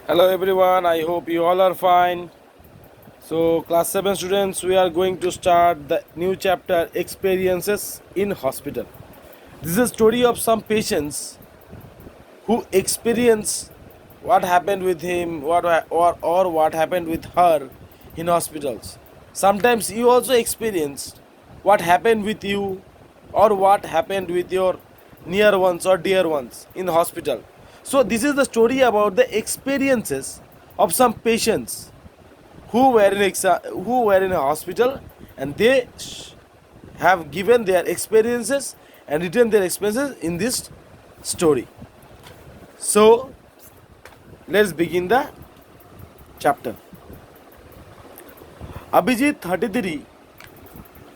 Hello everyone, I hope you all are fine. So, class 7 students, we are going to start the new chapter Experiences in Hospital. This is a story of some patients who experience what happened with him or what happened with her in hospitals. Sometimes you also experienced what happened with you or what happened with your near ones or dear ones in hospital. So this is the story about the experiences of some patients who were in a hospital, and they have given their experiences and written their experiences in this story. So let's begin the chapter. Abhijit 33.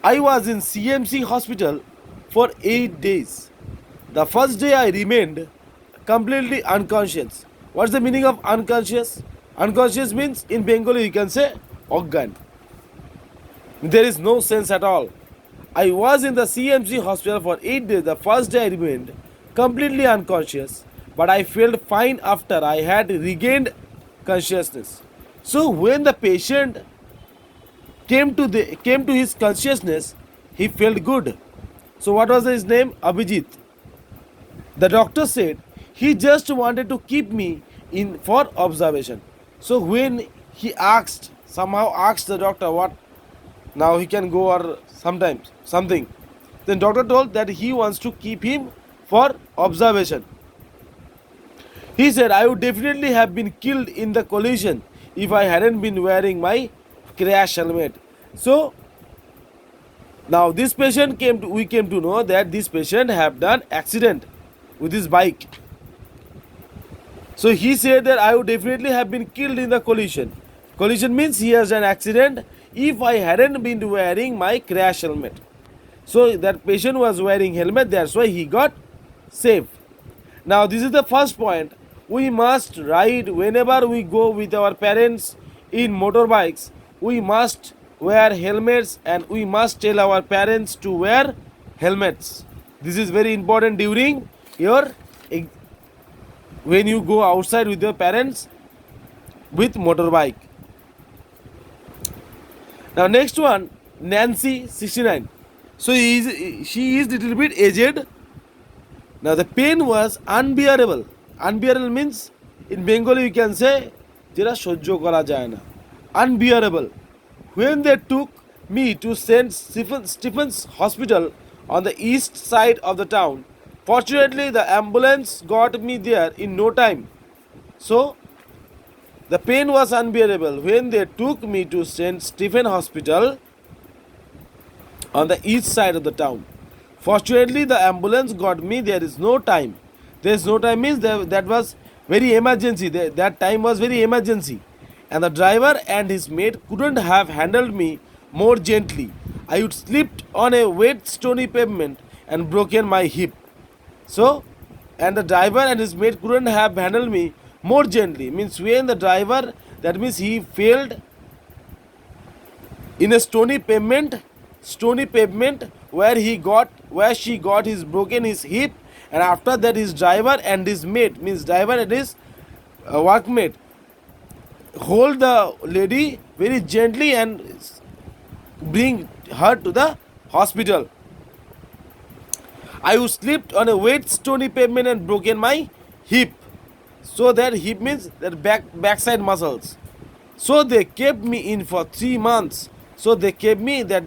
I was in CMC hospital for 8 days. The first day I remained completely unconscious. What's the meaning of unconscious? Unconscious means in Bengali you can say organ. There is no sense at all. I was in the CMC hospital for 8 days. The first day I remained completely unconscious, but I felt fine after I had regained consciousness. So when the patient came to his consciousness, he felt good. So what was his name? Abhijit. The doctor said he just wanted to keep me in for observation. So when he somehow asked the doctor what now he can go or sometimes something, then doctor told that he wants to keep him for observation. He said I would definitely have been killed in the collision if I hadn't been wearing my crash helmet. So now this patient we came to know that this patient have done accident with his bike. So he said that I would definitely have been killed in the collision. Collision means he has an accident if I hadn't been wearing my crash helmet. So that patient was wearing helmet, that's why he got saved. Now this is the first point. We must ride whenever we go with our parents in motorbikes. We must wear helmets and we must tell our parents to wear helmets. This is very important during your when you go outside with your parents with motorbike. Now next one, Nancy 69. So she is little bit aged. Now the pain was unbearable. Unbearable means in Bengali you can say যেটা সহ্য করা যায় না. Unbearable. When they took me to St. Stephen's Hospital on the east side of the town, fortunately the ambulance got me there in no time. So the pain was unbearable when they took me to St. Stephen Hospital on the east side of the town. Fortunately, the ambulance got me. There is no time. There is no time means that was very emergency. That time was very emergency. And the driver and his mate couldn't have handled me more gently. I would slipped on a wet stony pavement and broken my hip. So, and the driver and his mate couldn't have handled me more gently. Means when the driver, that means he failed in a stony pavement where she got his broken his hip, and after that his driver and his mate, means driver and his workmate, hold the lady very gently and bring her to the hospital. I was slipped on a wet stony pavement and broken my hip. So that hip means that backside muscles. So they kept me in for 3 months. So they kept me that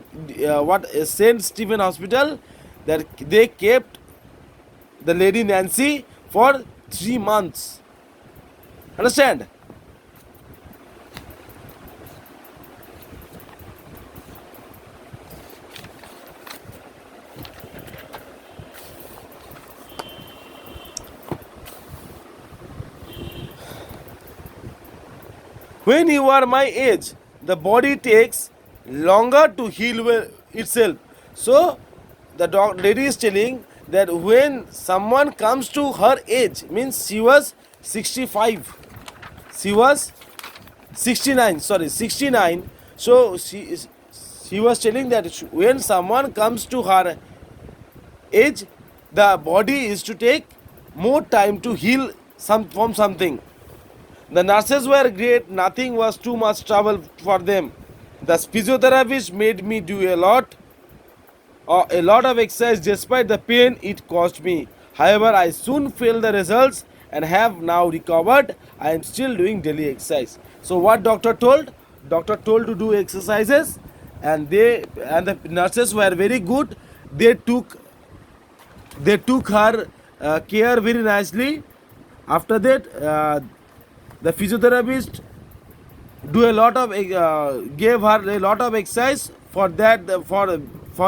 St. Stephen Hospital, that they kept the lady Nancy for 3 months. Understand? When you are my age, the body takes longer to heal itself. So the lady is telling that when someone comes to her age, means she was 65, she was 69, sorry 69. So she was telling that when someone comes to her age, the body is to take more time to heal from something. The nurses were great, nothing was too much trouble for them. The physiotherapist made me do a lot of exercise despite the pain it caused me. However, I soon felt the results and have now recovered. I am still doing daily exercise. So what doctor told? Doctor told to do exercises, and the nurses were very good. They took her care very nicely. After that, the physiotherapist do a lot of gave her a lot of exercise for that for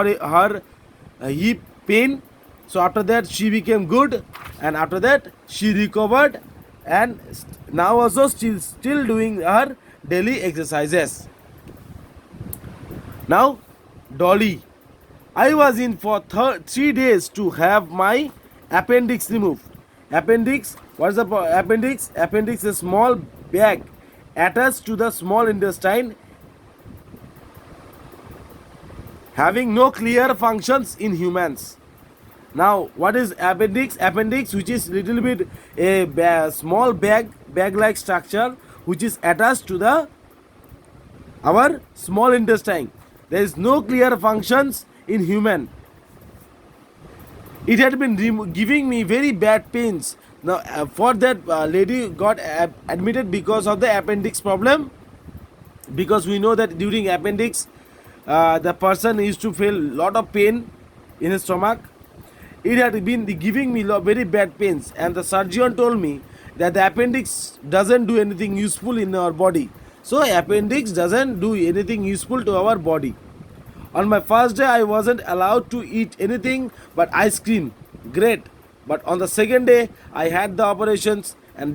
her hip pain. So after that she became good, and after that she recovered, and now also still doing her daily exercises. Now Dolly, I was in for 3 days to have my appendix removed. Appendix, what is the appendix? Appendix is a small bag attached to the small intestine, having no clear functions in humans. Now, what is appendix? Appendix, which is little bit a small bag-like structure, which is attached to the our small intestine. There is no clear functions in human. It had been giving me very bad pains. Now, for that lady got admitted because of the appendix problem. Because we know that during appendix, the person used to feel lot of pain in his stomach. It had been giving me very bad pains, and the surgeon told me that the appendix doesn't do anything useful in our body. So appendix doesn't do anything useful to our body. On my first day, I wasn't allowed to eat anything but ice cream. Great. But on the second day, I had the operations and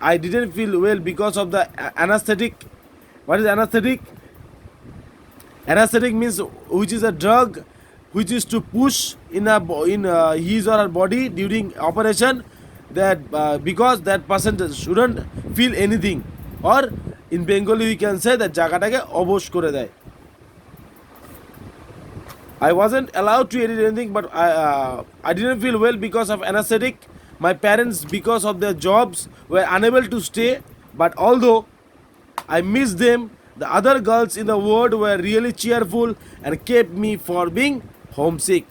I didn't feel well because of the anesthetic. What is anesthetic? Anesthetic means which is a drug which is to push in his or her body during operation, that because that person shouldn't feel anything, or in Bengali we can say that জায়গাটাকে অবশ করে দেয়. I wasn't allowed to eat anything, but I didn't feel well because of anesthetic. My parents, because of their jobs, were unable to stay. But although I miss them, the other girls in the world were really cheerful and kept me from being homesick.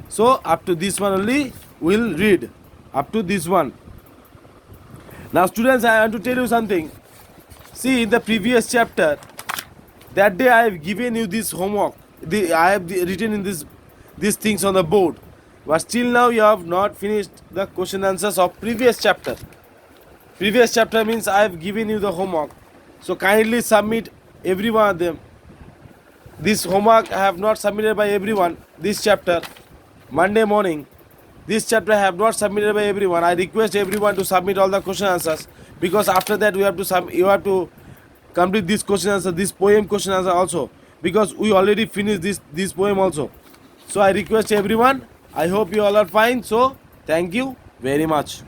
So up to this one only we'll read. Up to this one. Now students, I want to tell you something. See, in the previous chapter, that day I have given you this homework. I have written in these things on the board, but still now you have not finished the question answers of previous chapter. Previous chapter means I have given you the homework, so kindly submit every one of them. This homework I have not submitted by everyone. This chapter, Monday morning, this chapter I have not submitted by everyone. I request everyone to submit all the question answers, because after that you have to complete this question answer, this poem question answer also, because we already finished this poem also. So I request everyone. I hope you all are fine. So thank you very much.